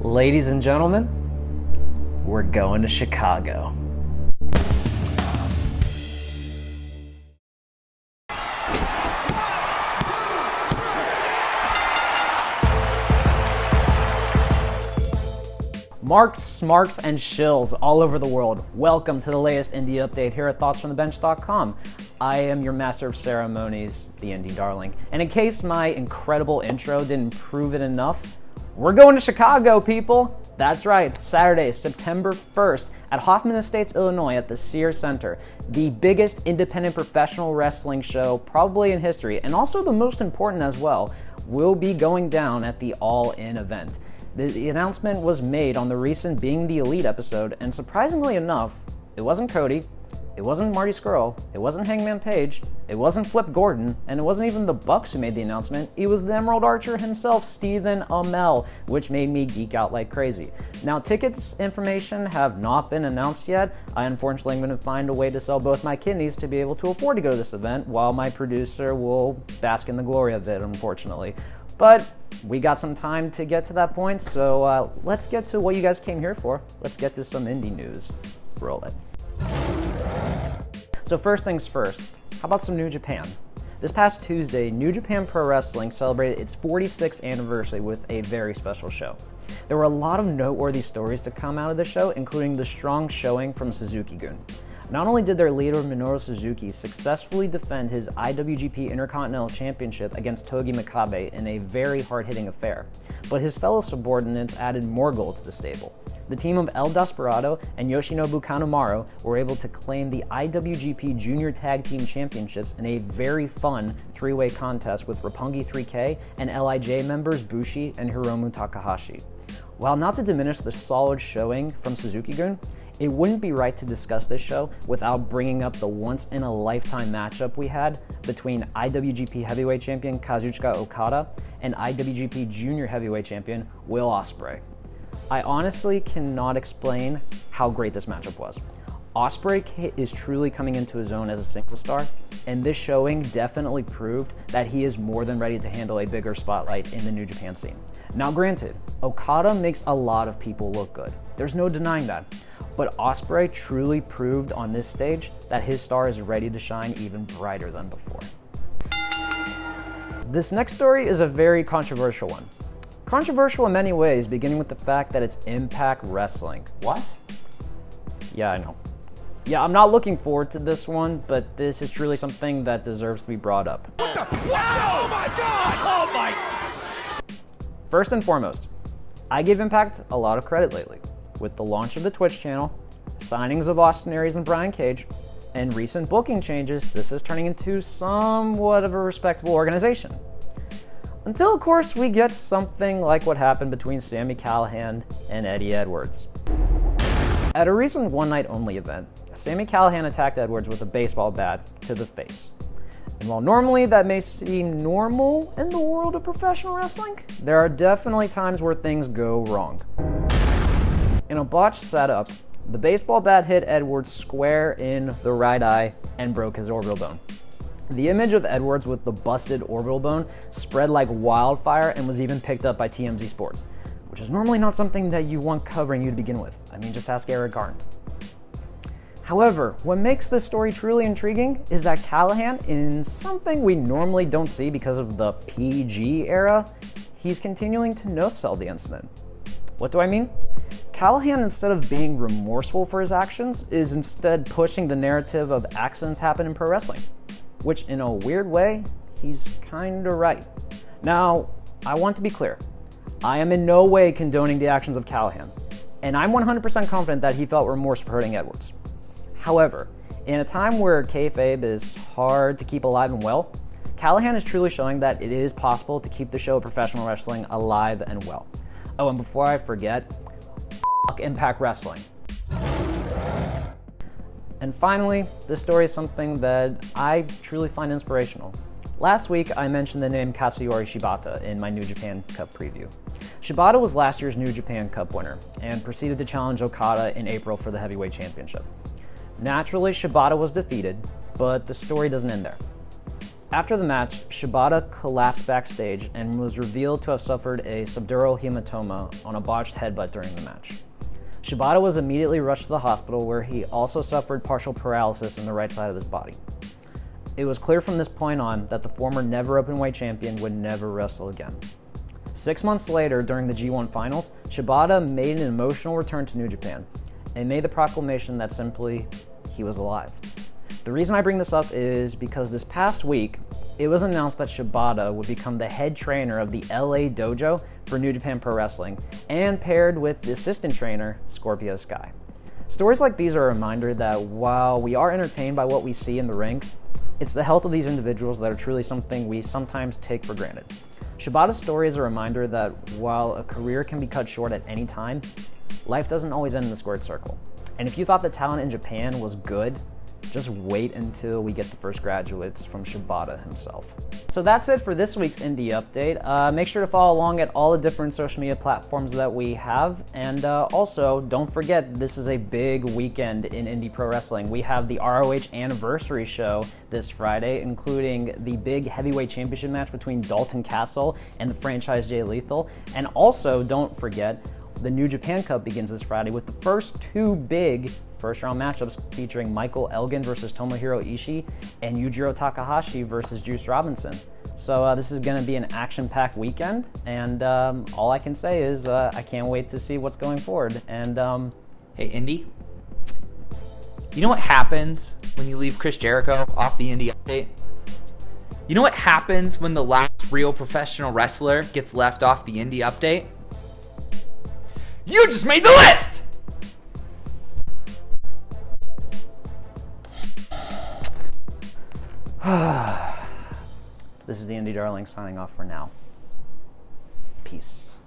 Ladies and gentlemen, we're going to Chicago. Marks, smarks, and shills all over the world. Welcome to the latest indie update here at ThoughtsFromTheBench.com. I am your master of ceremonies, the indie darling. And in case my incredible intro didn't prove it enough, we're going to Chicago, people! That's right, Saturday, September 1st at Hoffman Estates, Illinois at the Sears Center. The biggest independent professional wrestling show probably in history, and also the most important as well, will be going down at the All In event. The announcement was made on the recent Being the Elite episode, and surprisingly enough, it wasn't Cody, it wasn't Marty Scurll, it wasn't Hangman Page, it wasn't Flip Gordon, and it wasn't even the Bucks who made the announcement. It was the Emerald Archer himself, Stephen Amell, which made me geek out like crazy. Now, tickets information have not been announced yet. I unfortunately am going to find a way to sell both my kidneys to be able to afford to go to this event, while my producer will bask in the glory of it, unfortunately. But we got some time to get to that point, so let's get to what you guys came here for. Let's get to some indie news. Roll it. So first things first, how about some New Japan? This past Tuesday, New Japan Pro Wrestling celebrated its 46th anniversary with a very special show. There were a lot of noteworthy stories to come out of the show, including the strong showing from Suzuki-gun. Not only did their leader Minoru Suzuki successfully defend his IWGP Intercontinental Championship against Togi Makabe in a very hard-hitting affair, but his fellow subordinates added more gold to the stable. The team of El Desperado and Yoshinobu Kanemaru were able to claim the IWGP Junior Tag Team Championships in a very fun three-way contest with Roppongi 3K and LIJ members Bushi and Hiromu Takahashi. While not to diminish the solid showing from Suzuki-gun, it wouldn't be right to discuss this show without bringing up the once-in-a-lifetime matchup we had between IWGP Heavyweight Champion Kazuchika Okada and IWGP Junior Heavyweight Champion Will Ospreay. I honestly cannot explain how great this matchup was. Ospreay is truly coming into his own as a single star, and this showing definitely proved that he is more than ready to handle a bigger spotlight in the New Japan scene. Now granted, Okada makes a lot of people look good. There's no denying that. But Ospreay truly proved on this stage that his star is ready to shine even brighter than before. This next story is a very controversial one. Controversial in many ways, beginning with the fact that it's Impact Wrestling. What? Yeah, I know. Yeah, I'm not looking forward to this one, but this is truly something that deserves to be brought up. What the? What? Oh my God! Oh my! First and foremost, I give Impact a lot of credit lately. With the launch of the Twitch channel, signings of Austin Aries and Brian Cage, and recent booking changes, this is turning into somewhat of a respectable organization. Until, of course, we get something like what happened between Sami Callihan and Eddie Edwards. At a recent one-night-only event, Sami Callihan attacked Edwards with a baseball bat to the face. And while normally that may seem normal in the world of professional wrestling, there are definitely times where things go wrong. In a botched setup, the baseball bat hit Edwards square in the right eye and broke his orbital bone. The image of Edwards with the busted orbital bone spread like wildfire and was even picked up by TMZ Sports, which is normally not something that you want covering you to begin with. I mean, just ask Eric Arndt. However, what makes this story truly intriguing is that Callihan, in something we normally don't see because of the PG era, he's continuing to no-sell the incident. What do I mean? Callihan, instead of being remorseful for his actions, is instead pushing the narrative of accidents happen in pro wrestling, which in a weird way, he's kinda right. Now, I want to be clear. I am in no way condoning the actions of Callihan, and I'm 100% confident that he felt remorse for hurting Edwards. However, in a time where kayfabe is hard to keep alive and well, Callihan is truly showing that it is possible to keep the show of professional wrestling alive and well. Oh, and before I forget, Impact Wrestling. And finally, this story is something that I truly find inspirational. Last week, I mentioned the name Katsuyori Shibata in my New Japan Cup preview. Shibata was last year's New Japan Cup winner and proceeded to challenge Okada in April for the Heavyweight Championship. Naturally, Shibata was defeated, but the story doesn't end there. After the match, Shibata collapsed backstage and was revealed to have suffered a subdural hematoma on a botched headbutt during the match. Shibata was immediately rushed to the hospital, where he also suffered partial paralysis in the right side of his body. It was clear from this point on that the former never openweight champion would never wrestle again. 6 months later, during the G1 finals, Shibata made an emotional return to New Japan and made the proclamation that simply, he was alive. The reason I bring this up is because this past week, it was announced that Shibata would become the head trainer of the LA Dojo for New Japan Pro Wrestling, and paired with the assistant trainer, Scorpio Sky. Stories like these are a reminder that while we are entertained by what we see in the ring, it's the health of these individuals that are truly something we sometimes take for granted. Shibata's story is a reminder that while a career can be cut short at any time, life doesn't always end in the squared circle. And if you thought the talent in Japan was good, just wait until we get the first graduates from Shibata himself. So that's it for this week's Indie Update. Make sure to follow along at all the different social media platforms that we have. And also, don't forget, this is a big weekend in indie pro wrestling. We have the ROH Anniversary Show this Friday, including the big heavyweight championship match between Dalton Castle and the franchise Jay Lethal. And also, don't forget, the New Japan Cup begins this Friday with the first two big first-round matchups featuring Michael Elgin versus Tomohiro Ishii and Yujiro Takahashi versus Juice Robinson. So this is going to be an action-packed weekend, and all I can say is I can't wait to see what's going forward. And Hey, Indy, you know what happens when you leave Chris Jericho off the Indie Update? You know what happens when the last real professional wrestler gets left off the Indie Update? You just made the list! This is the Indie Darling signing off for now. Peace.